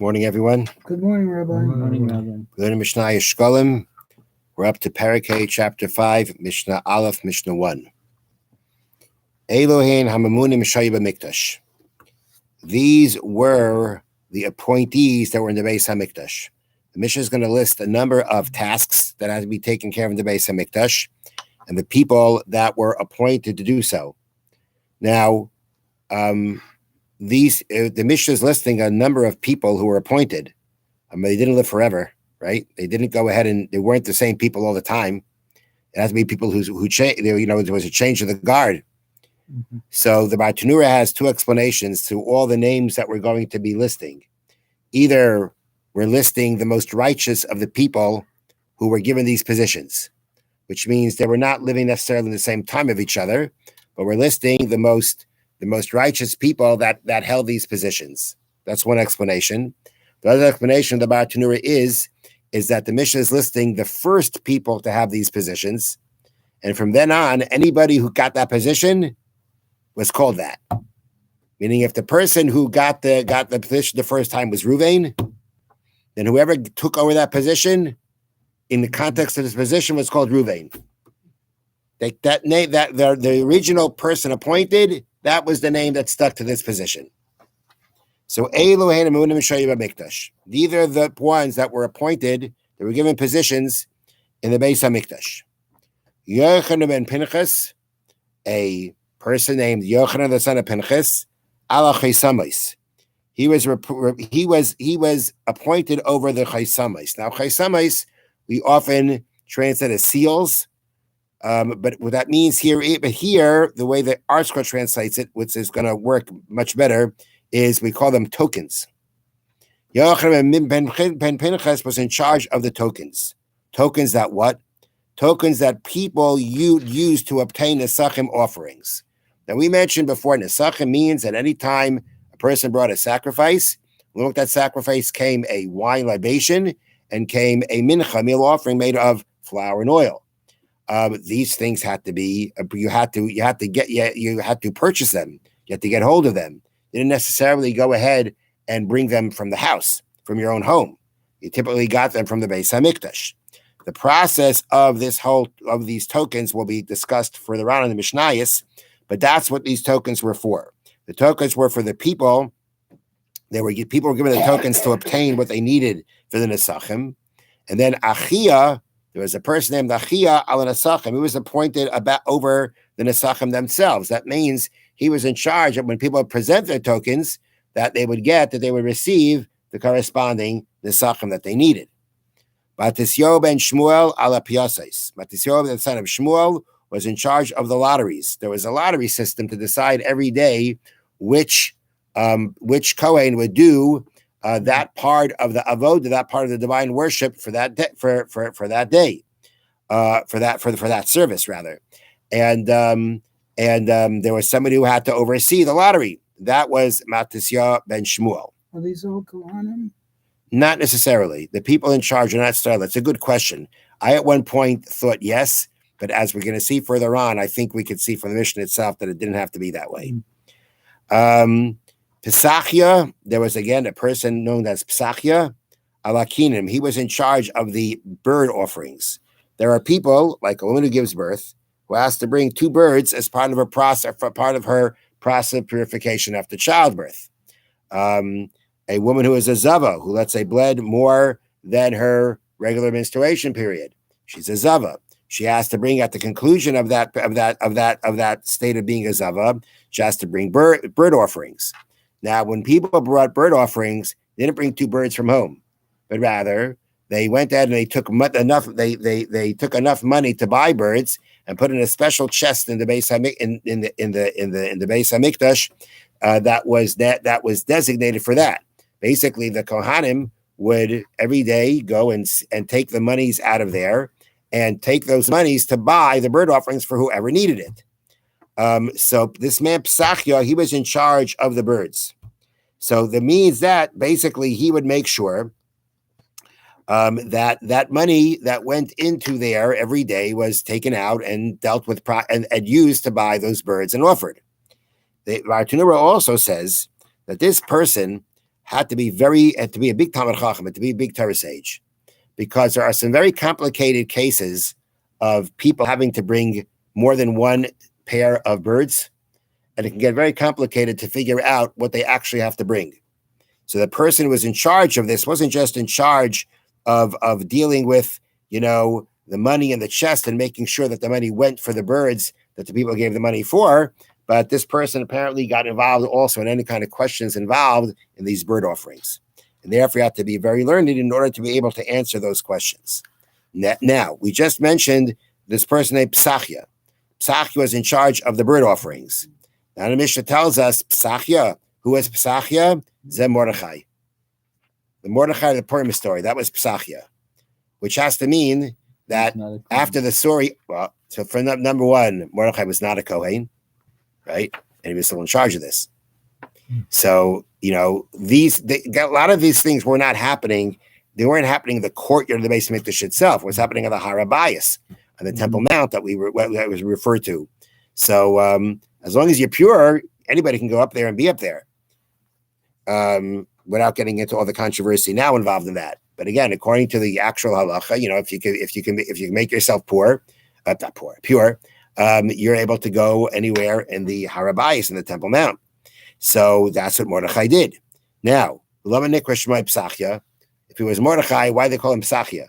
Morning, everyone. Good morning, Rabbi. Good morning, Rabbi. We're learning Mishnah Shkolim. We're up to Parakeh, chapter 5, Mishnah Aleph, Mishnah 1. Elohein Hamamunim Shayba Mikdash. These were the appointees that were in the Beis HaMikdash. The Mishnah is going to list a number of tasks that had to be taken care of in the Beis HaMikdash and the people that were appointed to do so. Now, the Mishnah is listing a number of people who were appointed. They didn't live forever, right? They didn't go ahead and they weren't the same people all the time. It has to be people who changed. There was a change of the guard. Mm-hmm. So the Bartanura has two explanations to all the names that we're going to be listing. Either we're listing the most righteous of the people who were given these positions, which means they were not living necessarily in the same time of each other, but we're listing the most righteous people that held these positions. That's one explanation. The other explanation of the Bartanura is that the Mishnah is listing the first people to have these positions, and from then on, anybody who got that position was called that. Meaning, if the person who got the position the first time was Ruvain, then whoever took over that position in the context of this position was called Ruvain. That name, that the original person appointed, that was the name that stuck to this position. So Elohein Hamamunim Shayba Mikdash. These are the ones that were appointed, they were given positions in the Beis HaMikdash. Yochanan ben Pinchas, a person named Yochanan the son of Pinchas, ala Chaysamais. He was appointed over the Chaysamais. Now Chaysamais we often translate as seals, but what that means here, the way the ArtScroll translates it, which is going to work much better, is we call them tokens. Yochanan ben Pinchas was in charge of the tokens. Tokens that what? Tokens that people use to obtain Nesachim offerings. Now, we mentioned before, Nesachim means that any time a person brought a sacrifice, along with that sacrifice came a wine libation and came a mincha, meal offering made of flour and oil. These things had to be, you had to purchase them. You had to get hold of them. You didn't necessarily go ahead and bring them from the house, from your own home. You typically got them from the Beis HaMikdash. The process of these tokens will be discussed further on in the Mishnayos, but that's what these tokens were for. The tokens were for the people. People were given the tokens to obtain what they needed for the Nesachim. And then Achia, there was a person named Achia al Nesachim. He was appointed over the Nesachim themselves. That means he was in charge of when people present their tokens that they would receive the corresponding Nesachim that they needed. Matisyo ben Shmuel ala Piasais. Matisyo, the son of Shmuel, was in charge of the lotteries. There was a lottery system to decide every day which Kohen would do that part of the avodah, that part of the divine worship for that day, for that day, for that service rather, and there was somebody who had to oversee the lottery. That was Matisya ben Shmuel. Are these all Kohanim? Not necessarily. The people in charge are not started. That's a good question. I at one point thought yes, but as we're going to see further on, I think we could see from the Mishnah itself that it didn't have to be that way. Pesachia, there was again a person known as Pesachia alakinim. He was in charge of the bird offerings. There are people, like a woman who gives birth, who has to bring 2 birds as part of her process of purification after childbirth. A woman who is a zava, who let's say bled more than her regular menstruation period, she's a zava. She has to bring at the conclusion of that state of being a zava, she has to bring bird offerings. Now, when people brought bird offerings, they didn't bring 2 birds from home, but rather they went out and they took enough. They took enough money to buy birds and put in a special chest in the Beis HaMikdash that was designated for that. Basically, the Kohanim would every day go and take the monies out of there and take those monies to buy the bird offerings for whoever needed it. So this man Pesachia, he was in charge of the birds. So that means that basically he would make sure that money that went into there every day was taken out and dealt with and used to buy those birds and offered. The Bartanura also says that this person had to be a big Talmid Chacham, had to be a big Torah sage, because there are some very complicated cases of people having to bring more than one pair of birds, and it can get very complicated to figure out what they actually have to bring. So the person who was in charge of this wasn't just in charge of dealing with, the money in the chest and making sure that the money went for the birds that the people gave the money for, but this person apparently got involved also in any kind of questions involved in these bird offerings. And therefore, you have to be very learned in order to be able to answer those questions. Now, we just mentioned this person named Psachia. Psachia was in charge of the bird offerings. Now the Mishnah tells us Psachia. Who was Psachia? Zem Mordechai. The Mordechai of the Purim story, that was Psachia, which has to mean that after the story, so for number one, Mordechai was not a Kohen, right? And he was still in charge of this. So, a lot of these things were not happening. They weren't happening in the courtyard of the Beis Hamikdash itself. It was happening on the Har HaBayis, on the Temple Mount that was referred to. So, as long as you're pure, anybody can go up there and be up there, without getting into all the controversy now involved in that. But again, according to the actual halacha, if you can make yourself pure, you're able to go anywhere in the Har HaBayis in the Temple Mount. So that's what Mordechai did. Now, if he was Mordechai, why they call him Psachia?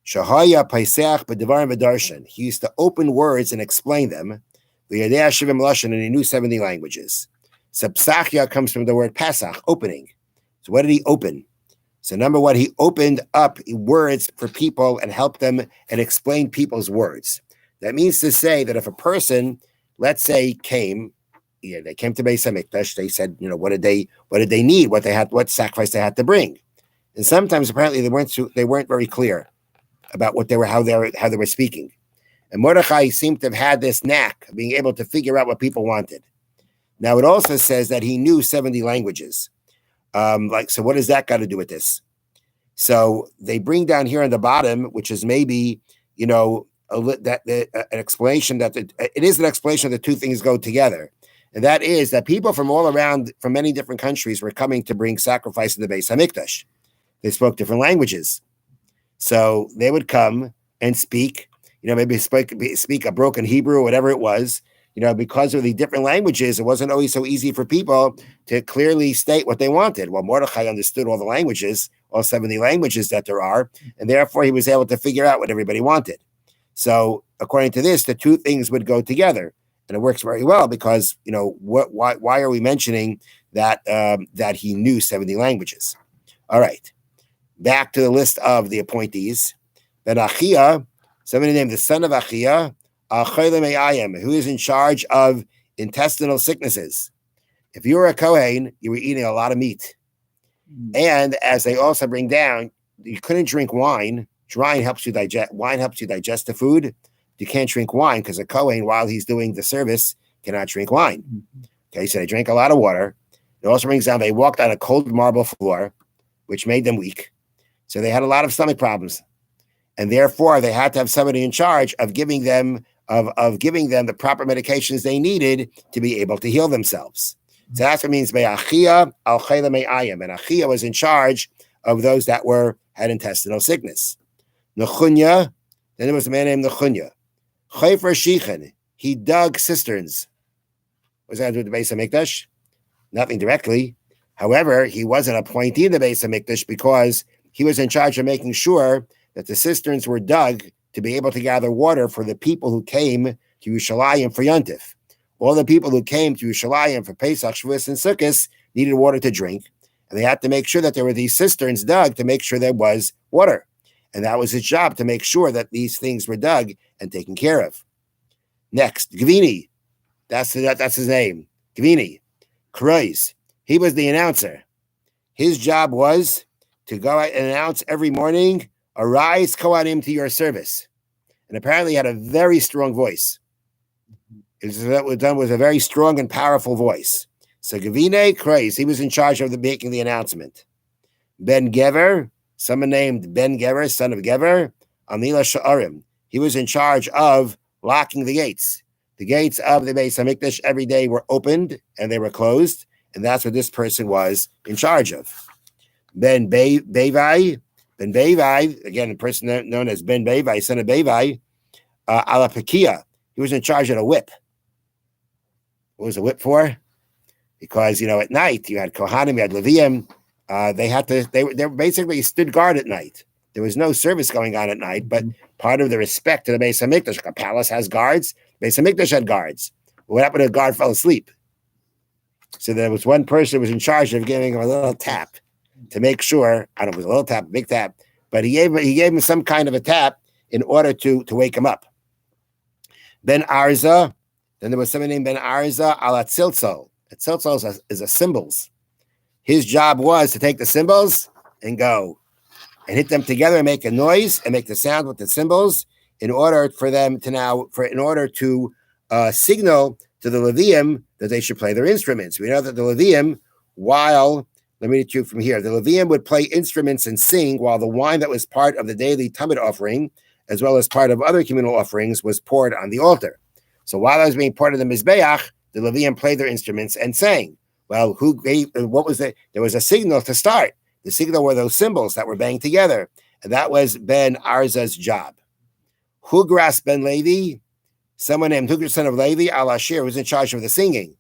Shahaya Paisach B'Devarim V'Darshan. He used to open words and explain them. V'Yadei Shivim Lashon, and he knew 70 languages. So Psachia comes from the word Pesach, opening. So what did he open? So number one, he opened up words for people and helped them and explained people's words. That means to say that if a person, let's say, they came to Beis Hamikdash, they said, what did they need, what sacrifice they had to bring, and sometimes apparently they weren't very clear about how they were speaking. And Mordechai seemed to have had this knack of being able to figure out what people wanted. Now it also says that he knew 70 languages. So what does that got to do with this? So they bring down here on the bottom, which is maybe, an explanation that it is an explanation that two things go together. And that is that people from all around, from many different countries, were coming to bring sacrifice in the Beis Hamikdash. They spoke different languages. So they would come and speak, maybe speak a broken Hebrew or whatever it was. Because of the different languages, it wasn't always so easy for people to clearly state what they wanted. Well, Mordechai understood all the languages, all 70 languages that there are, and therefore he was able to figure out what everybody wanted. So according to this, the two things would go together, and it works very well because, why are we mentioning that that he knew 70 languages? All right, back to the list of the appointees. Ben Achia, somebody named the son of Achia, who is in charge of intestinal sicknesses. If you were a Kohen, you were eating a lot of meat. And as they also bring down, you couldn't drink wine. Wine helps you digest the food. You can't drink wine because a Kohen, while he's doing the service, cannot drink wine. Okay, so they drank a lot of water. It also brings down, they walked on a cold marble floor, which made them weak. So they had a lot of stomach problems. And therefore, they had to have somebody in charge of giving them the proper medications they needed to be able to heal themselves. So that's what it means, Me'achia al chayla me'ayim. And Achia was in charge of those that had intestinal sickness. Nechunya, then there was a man named Nechunya. Chayfer Shichan, he dug cisterns. What does that do with the Beis Hamikdash? Nothing directly. However, he was an appointee in the Beis Hamikdash because he was in charge of making sure that the cisterns were dug to be able to gather water for the people who came to Yerushalayim for Yontif. All the people who came to Yerushalayim for Pesach, Shavuos, and Sukkot needed water to drink, and they had to make sure that there were these cisterns dug to make sure there was water. And that was his job, to make sure that these things were dug and taken care of. Next, Gvini. That's his name. Gvini. Kreuz. He was the announcer. His job was to go out and announce every morning, "Arise, Kohanim, to your service." And apparently he had a very strong voice. That was done with a very strong and powerful voice. So Gavine Kreis, he was in charge of making the announcement. Ben Gever, someone named Ben Gever, son of Gever, Amila Sha'arim. He was in charge of locking the gates. The gates of the Beis Hamikdash every day were opened and they were closed. and that's what this person was in charge of. Bevai, again, a person known as Ben Bevai, son of Bevai, Alapakia. He was in charge of the whip. What was the whip for? Because at night you had Kohanim, you had Levium. They basically stood guard at night. There was no service going on at night, but part of the respect to the Beis Hamikdash, like a palace has guards, Beis Hamikdash had guards. What happened if a guard fell asleep? So there was one person who was in charge of giving him a little tap to make sure. I don't know, it was a little tap, a big tap, but he gave him some kind of a tap in order to wake him up. Ben Arza, then there was someone named Ben Arza ala Tziltzol. A tziltzol is a cymbals. His job was to take the cymbals and go and hit them together and make a noise and make the sound with the cymbals in order for them to signal to the Levium that they should play their instruments. We know that the Levium, let me read to you from here, the Levium would play instruments and sing while the wine that was part of the daily Tamid offering, as well as part of other communal offerings, was poured on the altar. So while I was being part of the Mizbeach, the Levium played their instruments and sang. Well, what was it? There was a signal to start. The signal were those cymbals that were banged together. And that was Ben Arza's job. Hugras Ben Levi, someone named Hugras son of Levi, al-Ashir, was in charge of the singing.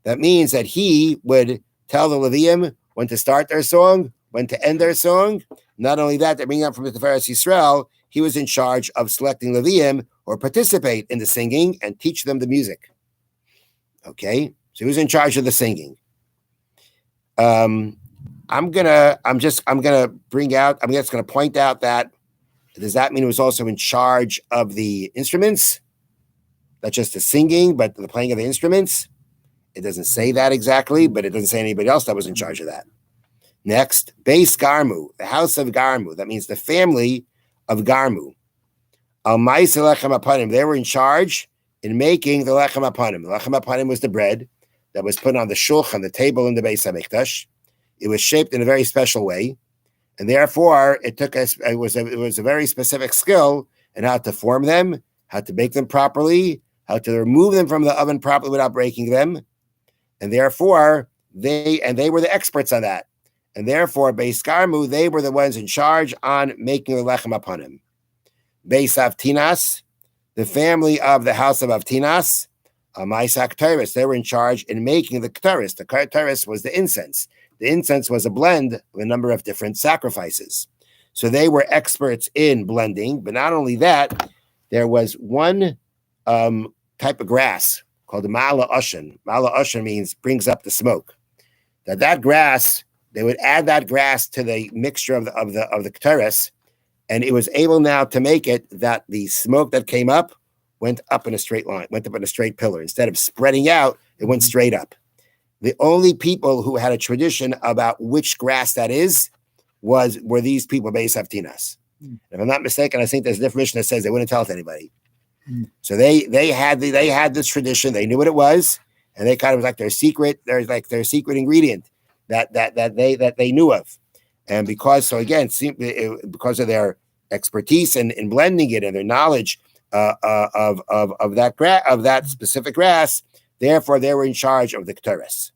That means that he would tell the Levium when to start their song, when to end their song. Not only that, they're bringing up from the Tiferes Yisrael, he was in charge of selecting Levium or participate in the singing and teach them the music. Okay, so he was in charge of the singing. I'm just gonna point out that, does that mean he was also in charge of the instruments? Not just the singing, but the playing of the instruments? It doesn't say that exactly, but it doesn't say anybody else that was in charge of that. Next, Beis Garmu, the house of Garmu. That means the family of Garmu. Al Ma'aseh Lechem Apanim. They were in charge in making the Lechem Apanim. The Lechem Apanim was the bread that was put on the shulchan, the table in the Beis Hamikdash. It was shaped in a very special way, and therefore it was a very specific skill in how to form them, how to bake them properly, how to remove them from the oven properly without breaking them, and therefore they were the experts on that. And therefore, Beis Garmu, they were the ones in charge on making the Lechem Apanim. Beis Avtinas, the family of the house of Avtinas, Ma'aseh K'taris, they were in charge in making the K'taris. The K'taris was the incense. The incense was a blend of a number of different sacrifices. So they were experts in blending, but not only that, there was one type of grass called the Ma'ala Ushan. Ma'ala Ushan means brings up the smoke. That grass, they would add that grass to the mixture of the K'taris, and it was able now to make it that the smoke that came up went up in a straight line, went up in a straight pillar. Instead of spreading out, it went straight up. The only people who had a tradition about which grass that is were these people, Beis Avtinas. If I'm not mistaken, I think there's a different mission that says they wouldn't tell it to anybody. So they had this tradition. They knew what it was, and they kind of was like their secret ingredient that they knew of. And because of their expertise in blending it and their knowledge of that specific grass, therefore they were in charge of the K'taris.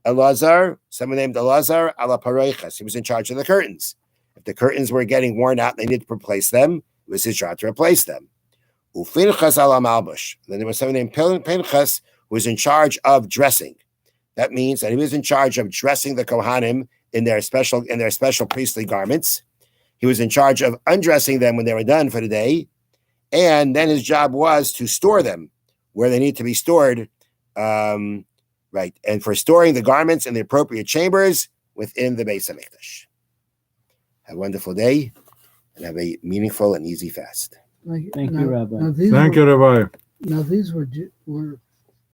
Elazar, someone named Elazar ala Paroichas, he was in charge of the curtains. If the curtains were getting worn out and they needed to replace them, it was his job to replace them. Ufinchas ala Malbush. Then there was someone named Pinchas who was in charge of dressing. That means that he was in charge of dressing the Kohanim in their special priestly garments. He was in charge of undressing them when they were done for the day, and then his job was to store them where they need to be stored. Right, and for storing the garments in the appropriate chambers within the Beis Hamikdash. Have a wonderful day, and have a meaningful and easy fast. Thank you, Rabbi. Thank you, Rabbi. Now these were